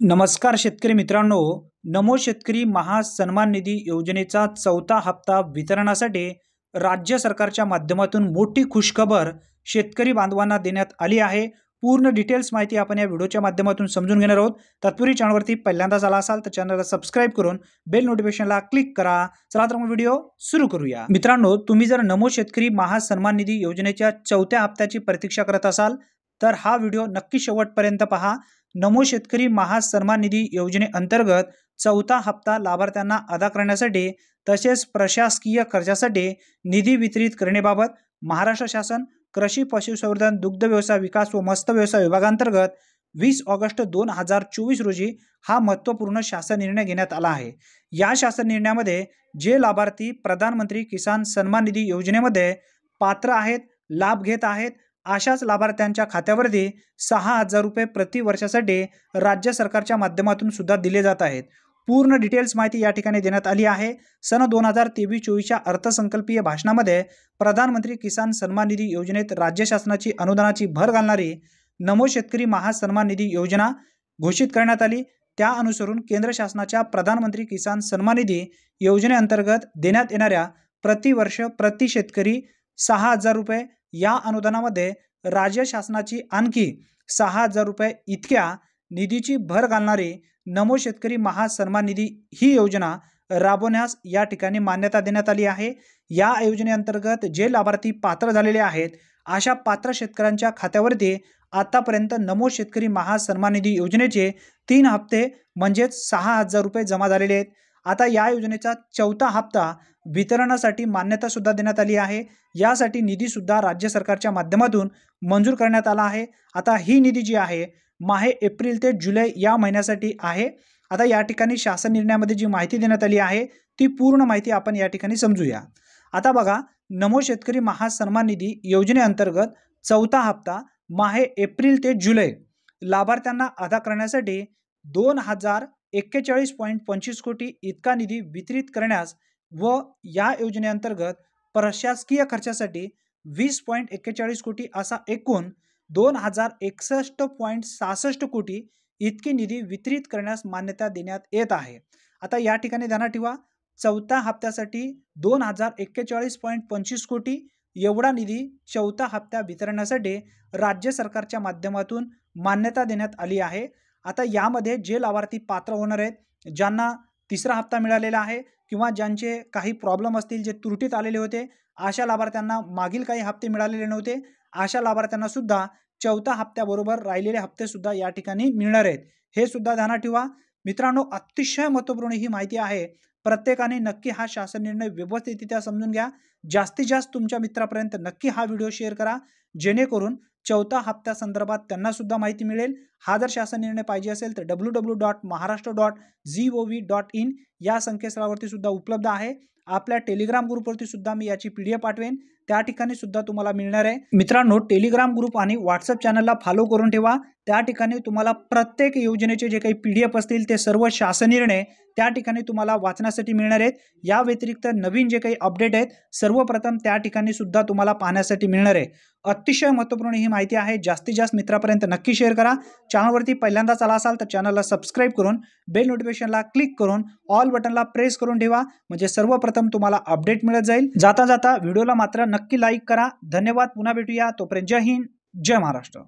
नमस्कार शेतकरी मित्रांनो, नमो शेतकरी महासन्मान निधी योजनेचा चौथा हप्ता वितरणासाठी राज्य सरकारच्या माध्यमातून मोठी खुशखबर शेतकरी बांधवांना देण्यात आली आहे। पूर्ण डिटेल्स माहिती आपण या व्हिडिओच्या माध्यमातून समजून घेणार आहोत। तत्पूर्वी चॅनलवरती पहिल्यांदाच आला असाल तर चॅनलला सबस्क्राइब करून बेल नोटिफिकेशनला क्लिक करा। चला तर मग व्हिडिओ सुरू करूया। मित्रांनो, तुम्ही जर नमो शेतकरी महासन्मान निधी योजनेच्या चौथ्या हप्त्याची प्रतीक्षा करत असाल तर हा व्हिडिओ नक्की शेवटपर्यंत पहा। नमो शेतकरी महासन्मान निधी योजनेअंतर्गत चौथा हप्ता लाभार्थ्यांना अदा करण्यासाठी तसेच प्रशासकीय खर्चासाठी निधी वितरित करण्याबाबत महाराष्ट्र शासन कृषी पशुसंवर्धन दुग्ध व्यवसाय विकास व मत्स्य व्यवसाय विभागांतर्गत 20 ऑगस्ट 2024 रोजी हा महत्त्वपूर्ण शासन निर्णय घेण्यात आला आहे। या शासन निर्णयामध्ये जे लाभार्थी प्रधानमंत्री किसान सन्मान निधी योजनेमध्ये पात्र आहेत, लाभ घेत आहेत, अशाच लाभार्थ्यांच्या खात्यावरती 6,000 रुपये प्रति वर्षासाठी राज्य सरकारच्या माध्यमातून सुद्धा दिले जात आहेत। पूर्ण डिटेल्स माहिती या ठिकाणी देण्यात आली आहे। सन 2023-24च्या अर्थसंकल्पीय भाषणामध्ये प्रधानमंत्री किसान सन्मान निधी योजनेत राज्य शासनाची अनुदानाची भर घालणारी नमो शेतकरी महासन्मान निधी योजना घोषित करण्यात आली। त्या अनुसरून केंद्र शासनाच्या प्रधानमंत्री किसान सन्मान निधी योजनेअंतर्गत देण्यात येणाऱ्या प्रतिवर्ष प्रति शेतकरी 6,000 रुपये या अनुदानामध्ये राज्य शासनाची आणखी 6,000 रुपये इतक्या निधीची भर घालणारी नमो शेतकरी महासन्मान निधी ही योजना राबवण्यास या ठिकाणी मान्यता देण्यात आली आहे। या योजनेअंतर्गत जे लाभार्थी पात्र झालेले आहेत अशा पात्र शेतकऱ्यांच्या खात्यावरती आतापर्यंत नमो शेतकरी महासन्मान निधी योजनेचे 3 हप्ते म्हणजेच 6,000 रुपये जमा झालेले आहेत। आता या योजनेचा चौथा हप्ता वितरणासाठी मान्यता सुद्धा देण्यात आली आहे। यासाठी निधी सुद्धा राज्य सरकारच्या माध्यमातून मंजूर करण्यात आला आहे। आता ही निधी जी आहे माहे एप्रिल ते जुलै या महिन्यासाठी आहे। आता या ठिकाणी शासन निर्णयामध्ये जी माहिती देण्यात आली आहे ती पूर्ण माहिती आपण या ठिकाणी समजूया। आता बघा, नमो शेतकरी महासन्मान निधी योजनेअंतर्गत चौथा हप्ता माहे एप्रिल ते जुलै लाभार्थ्यांना अदा करण्यासाठी 2,041.25 कोटी इतका निधी वितरित करण्यास व या योजनेअंतर्गत प्रशासकीय खर्चासाठी 20.41 कोटी असा एकूण 2,061.66 कोटी इतकी निधी वितरित करण्यास मान्यता देण्यात येत आहे। आता या ठिकाणी ध्यानात ठेवा, चौथ्या हप्त्यासाठी 2,041.25 कोटी एवढा निधी चौथा हप्ता वितरणासाठी राज्य सरकारच्या माध्यमातून मान्यता देण्यात आली आहे। आता यामध्ये जे लाभार्थी पात्र होणार आहेत, ज्यांना तिसरा हप्ता मिळालेला आहे किंवा ज्यांचे काही प्रॉब्लेम असतील, जे त्रुटीत आलेले होते, अशा लाभार्थ्यांना मागील काही हप्ते मिळालेले नव्हते, अशा लाभार्थ्यांना सुद्धा चौथा हप्त्याबरोबर राहिलेले हप्ते सुद्धा या ठिकाणी मिळणार आहेत। हे सुद्धा ध्यानात ठेवा मित्रांनो, अतिशय महत्त्वपूर्ण ही माहिती आहे। प्रत्येकाने नक्की हा शासन निर्णय व्यवस्थितरित्या समजून घ्या। जास्तीत जास्त तुमच्या मित्रापर्यंत नक्की हा व्हिडिओ शेअर करा, जेणेकरून चौथा हप्त्या संदर्भात त्यांना सुद्धा माहिती मिळेल। हा जर शासन निर्णय पाहिजे असेल तर www.maharashtra.gov.in या संकेतस्थळावरती सुद्धा उपलब्ध आहे। आपल्या टेलिग्राम ग्रुपवरती सुद्धा मी याची PDF पाठवेन, त्या ठिकाणी सुद्धा तुम्हाला मिळणार आहे। मित्रांनो, टेलिग्राम ग्रुप आणि व्हॉट्सअप चॅनलला फॉलो करून ठेवा। त्या ठिकाणी तुम्हाला प्रत्येक योजनेचे जे काही PDF असतील ते सर्व शासन निर्णय त्या ठिकाणी तुम्हाला वाचण्यासाठी मिळणार आहेत। या व्यतिरिक्त नवीन जे काही अपडेट आहेत सर्वप्रथम त्या ठिकाणी सुद्धा तुम्हाला पाहण्यासाठी मिळणार आहे। अतिशय महत्त्वपूर्ण ही माहिती आहे। जास्तीत जास्त मित्रांपर्यंत नक्की शेअर करा। चॅनलवरती पहिल्यांदाच आला असाल तर चॅनलला सबस्क्राइब करून बेल नोटिफिकेशनला क्लिक करून ऑल बटनला प्रेस करून ठेवा, म्हणजे सर्वप्रथम तुम्हाला अपडेट मिळत जाईल। जाता जाता व्हिडिओला मात्र नक्की लाईक करा। धन्यवाद, पुन्हा भेटूया, तोपर्यंत जय हिंद, जय महाराष्ट्र।